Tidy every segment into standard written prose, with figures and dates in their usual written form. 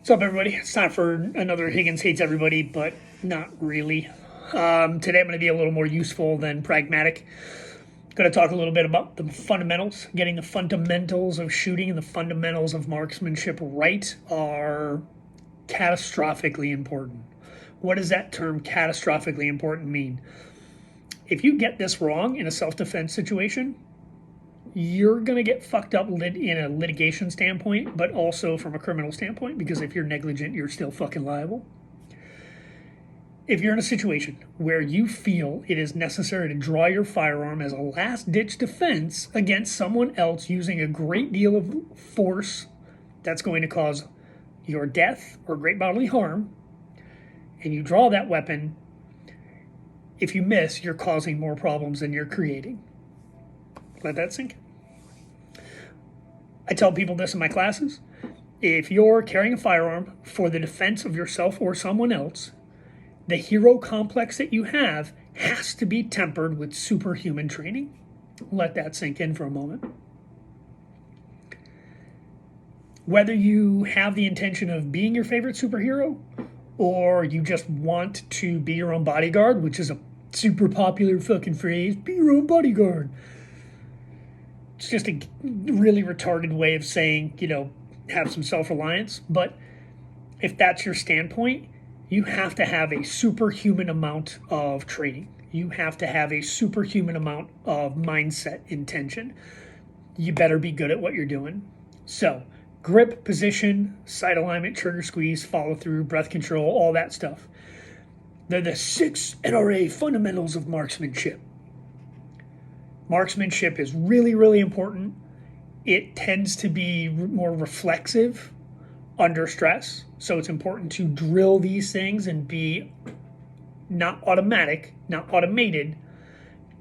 What's up, everybody? It's time for another Higgins Hates Everybody, but not really. Today I'm going to be a little more useful than pragmatic. Going to talk a little bit about the fundamentals. Getting the fundamentals of shooting and the fundamentals of marksmanship right are catastrophically important. What does that term catastrophically important mean? If you get this wrong in a self-defense situation, you're going to get fucked up in a litigation standpoint, but also from a criminal standpoint, because if you're negligent, you're still fucking liable. If you're in a situation where you feel it is necessary to draw your firearm as a last-ditch defense against someone else using a great deal of force that's going to cause your death or great bodily harm, and you draw that weapon, if you miss, you're causing more problems than you're creating. Let that sink in. I tell people this in my classes. If you're carrying a firearm for the defense of yourself or someone else, the hero complex that you have has to be tempered with superhuman training. Let that sink in for a moment. Whether you have the intention of being your favorite superhero or you just want to be your own bodyguard, which is a super popular fucking phrase, be your own bodyguard. It's just a really retarded way of saying, have some self-reliance. But if that's your standpoint, you have to have a superhuman amount of training. You have to have a superhuman amount of mindset intention. You better be good at what you're doing. So, grip, position, sight alignment, trigger squeeze, follow through, breath control, all that stuff. They're the 6 NRA fundamentals of marksmanship. Marksmanship is really, really important. It tends to be more reflexive under stress. So it's important to drill these things and be not automatic, not automated,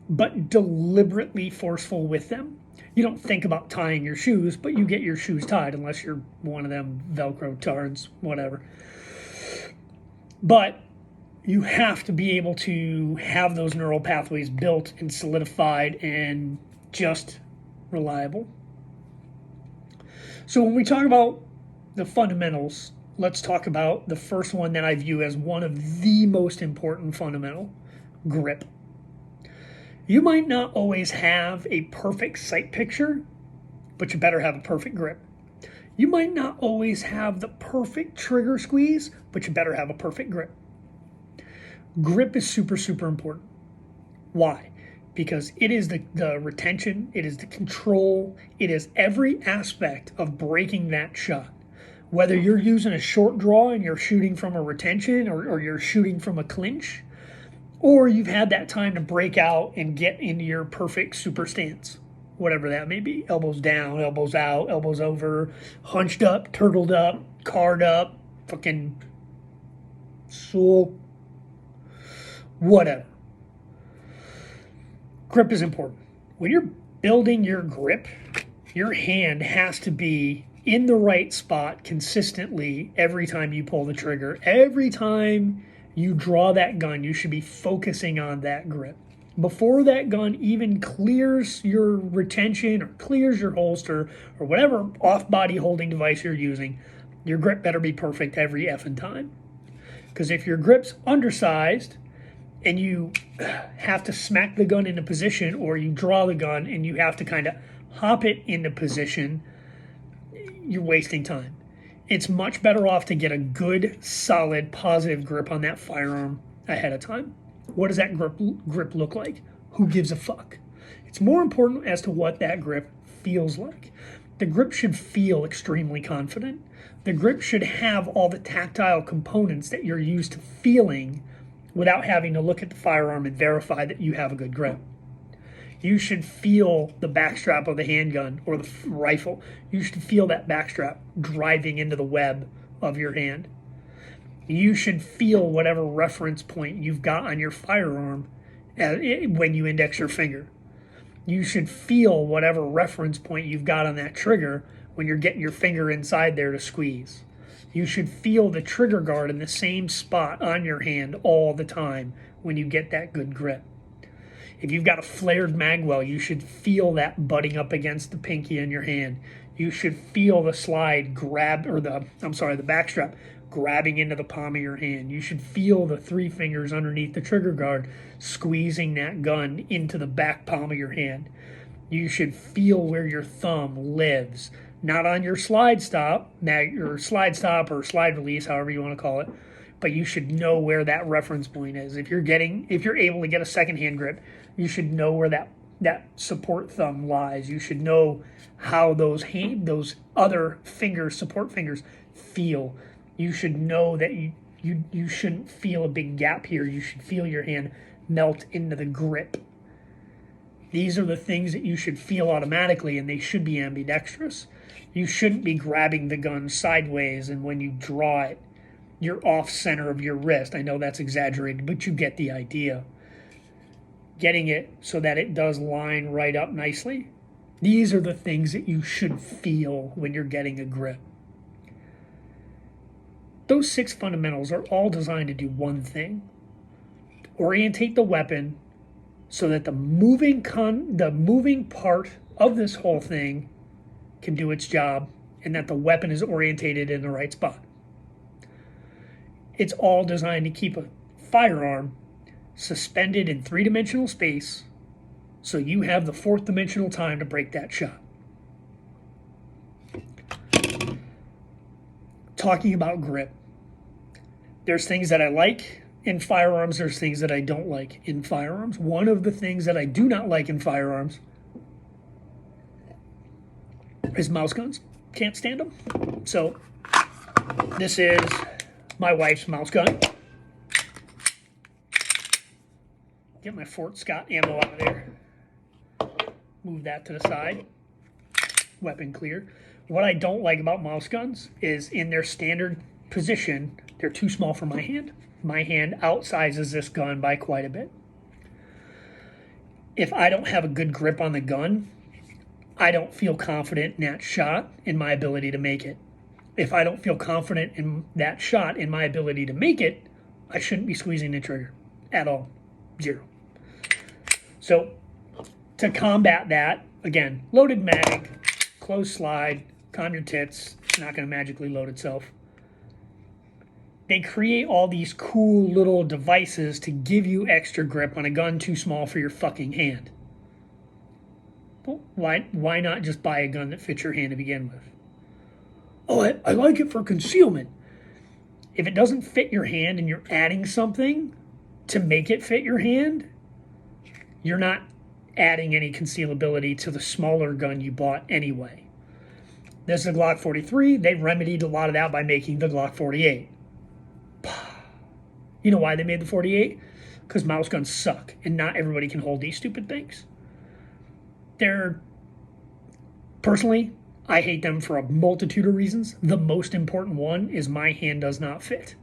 but deliberately forceful with them. You don't think about tying your shoes, but you get your shoes tied unless you're one of them Velcro tards, whatever. But you have to be able to have those neural pathways built and solidified and just reliable. So when we talk about the fundamentals, let's talk about the first one that I view as one of the most important fundamental, grip. You might not always have a perfect sight picture, but you better have a perfect grip. You might not always have the perfect trigger squeeze, but you better have a perfect grip. Grip is super, super important. Why? Because it is the retention, it is the control, it is every aspect of breaking that shot. Whether you're using a short draw and you're shooting from a retention or you're shooting from a clinch, or you've had that time to break out and get into your perfect super stance, whatever that may be. Elbows down, elbows out, elbows over, hunched up, turtled up, card up, fucking soul, whatever. Grip is important. When you're building your grip, your hand has to be in the right spot consistently every time you pull the trigger. Every time you draw that gun, you should be focusing on that grip. Before that gun even clears your retention or clears your holster or whatever off-body holding device you're using, your grip better be perfect every effing time. Because if your grip's undersized and you have to smack the gun into position, or you draw the gun and you have to kind of hop it into position, you're wasting time. It's much better off to get a good, solid, positive grip on that firearm ahead of time. What does that grip look like? Who gives a fuck? It's more important as to what that grip feels like. The grip should feel extremely confident. The grip should have all the tactile components that you're used to feeling without having to look at the firearm and verify that you have a good grip. You should feel the backstrap of the handgun or the rifle. You should feel that backstrap driving into the web of your hand. You should feel whatever reference point you've got on your firearm when you index your finger. You should feel whatever reference point you've got on that trigger when you're getting your finger inside there to squeeze. You should feel the trigger guard in the same spot on your hand all the time when you get that good grip. If you've got a flared magwell, you should feel that butting up against the pinky in your hand. You should feel the slide grab, or the backstrap grabbing into the palm of your hand. You should feel the 3 fingers underneath the trigger guard squeezing that gun into the back palm of your hand. You should feel where your thumb lives, not on your slide stop, or slide release, however you want to call it, but you should know where that reference point is. If you're able to get a second hand grip, you should know where that support thumb lies. You should know how those other fingers, support fingers, feel. You should know that you shouldn't feel a big gap here. You should feel your hand melt into the grip. These are the things that you should feel automatically, and they should be ambidextrous. You shouldn't be grabbing the gun sideways, and when you draw it, you're off center of your wrist. I know that's exaggerated, but you get the idea. Getting it so that it does line right up nicely. These are the things that you should feel when you're getting a grip. Those 6 fundamentals are all designed to do one thing: orientate the weapon so that the moving part of this whole thing can do its job, and that the weapon is orientated in the right spot. It's all designed to keep a firearm suspended in 3-dimensional space so you have the 4th-dimensional time to break that shot. Talking about grip, there's things that I like in firearms, there's things that I don't like in firearms. One of the things that I do not like in firearms is mouse guns. Can't stand them. So this is my wife's mouse gun. Get my Fort Scott ammo out of there. Move that to the side. Weapon clear. What I don't like about mouse guns is in their standard position, they're too small for my hand. My hand outsizes this gun by quite a bit. If I don't have a good grip on the gun, I don't feel confident in that shot, in my ability to make it. If I don't feel confident in that shot, in my ability to make it, I shouldn't be squeezing the trigger at all. 0. So to combat that, again, loaded mag, closed slide, calm your tits, it's not going to magically load itself. They create all these cool little devices to give you extra grip on a gun too small for your fucking hand. Well, why not just buy a gun that fits your hand to begin with? Oh, I like it for concealment. If it doesn't fit your hand and you're adding something to make it fit your hand, you're not adding any concealability to the smaller gun you bought anyway. This is a Glock 43. They remedied a lot of that by making the Glock 48. You know why they made the 48? Because mouse guns suck, and not everybody can hold these stupid things. Personally, I hate them for a multitude of reasons. The most important one is my hand does not fit.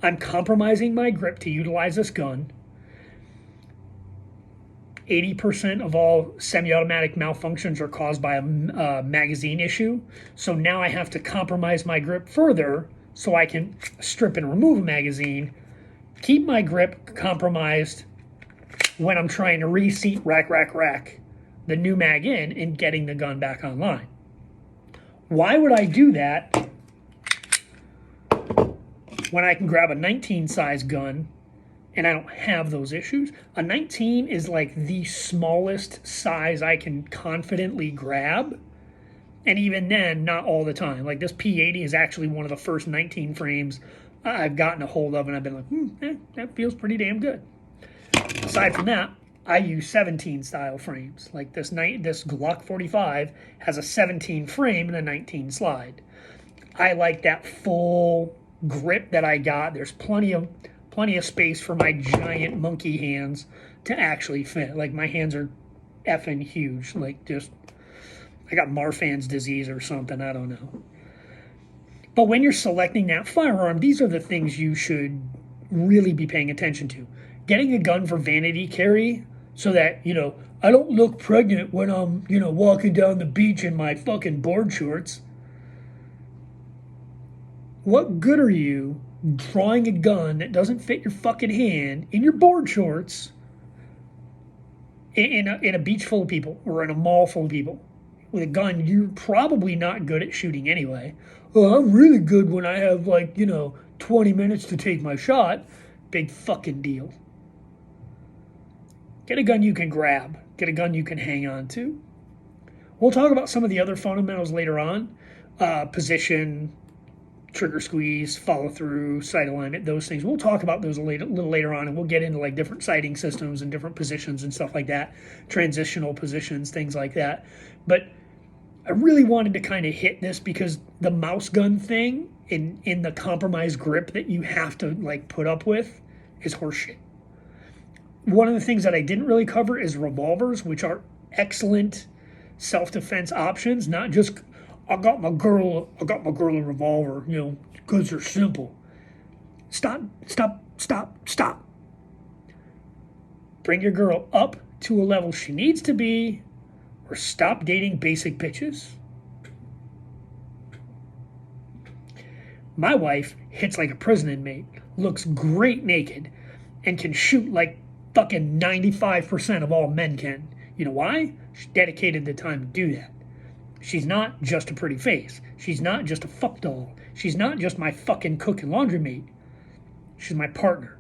I'm compromising my grip to utilize this gun. 80% of all semi-automatic malfunctions are caused by a magazine issue. So now I have to compromise my grip further so I can strip and remove a magazine, keep my grip compromised when I'm trying to reseat, rack the new mag in and getting the gun back online. Why would I do that when I can grab a 19 size gun and I don't have those issues? A 19 is like the smallest size I can confidently grab. And even then, not all the time. Like this P80 is actually one of the first 19 frames I've gotten a hold of, and I've been like, that feels pretty damn good. Aside from that, I use 17 style frames. Like this Glock 45 has a 17 frame and a 19 slide. I like that full grip that I got. There's plenty of space for my giant monkey hands to actually fit. Like my hands are effing huge. Like just, I got Marfan's disease or something, I don't know. But when you're selecting that firearm, these are the things you should really be paying attention to. Getting a gun for vanity carry so that, I don't look pregnant when I'm, walking down the beach in my fucking board shorts. What good are you drawing a gun that doesn't fit your fucking hand in your board shorts in a beach full of people or in a mall full of people? with a gun, you're probably not good at shooting anyway. Oh, I'm really good when I have, like, 20 minutes to take my shot. Big fucking deal. Get a gun you can grab. Get a gun you can hang on to. We'll talk about some of the other fundamentals later on. Position, trigger squeeze, follow through, sight alignment, those things. We'll talk about those a little later on, and we'll get into like different sighting systems and different positions and stuff like that, transitional positions, things like that. But I really wanted to kind of hit this because the mouse gun thing in the compromised grip that you have to like put up with is horseshit. One of the things that I didn't really cover is revolvers, which are excellent self-defense options, not just I got my girl a revolver, because they're simple. Stop. Bring your girl up to a level she needs to be, or stop dating basic bitches. My wife hits like a prison inmate, looks great naked, and can shoot like fucking 95% of all men can. You know why? She dedicated the time to do that. She's not just a pretty face. She's not just a fuck doll. She's not just my fucking cook and laundry mate. She's my partner.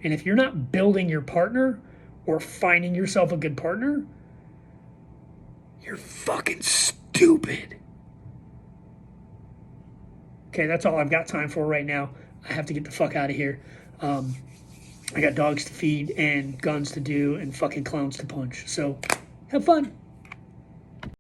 And if you're not building your partner or finding yourself a good partner, you're fucking stupid. Okay, that's all I've got time for right now. I have to get the fuck out of here. I got dogs to feed and guns to do and fucking clowns to punch. So have fun.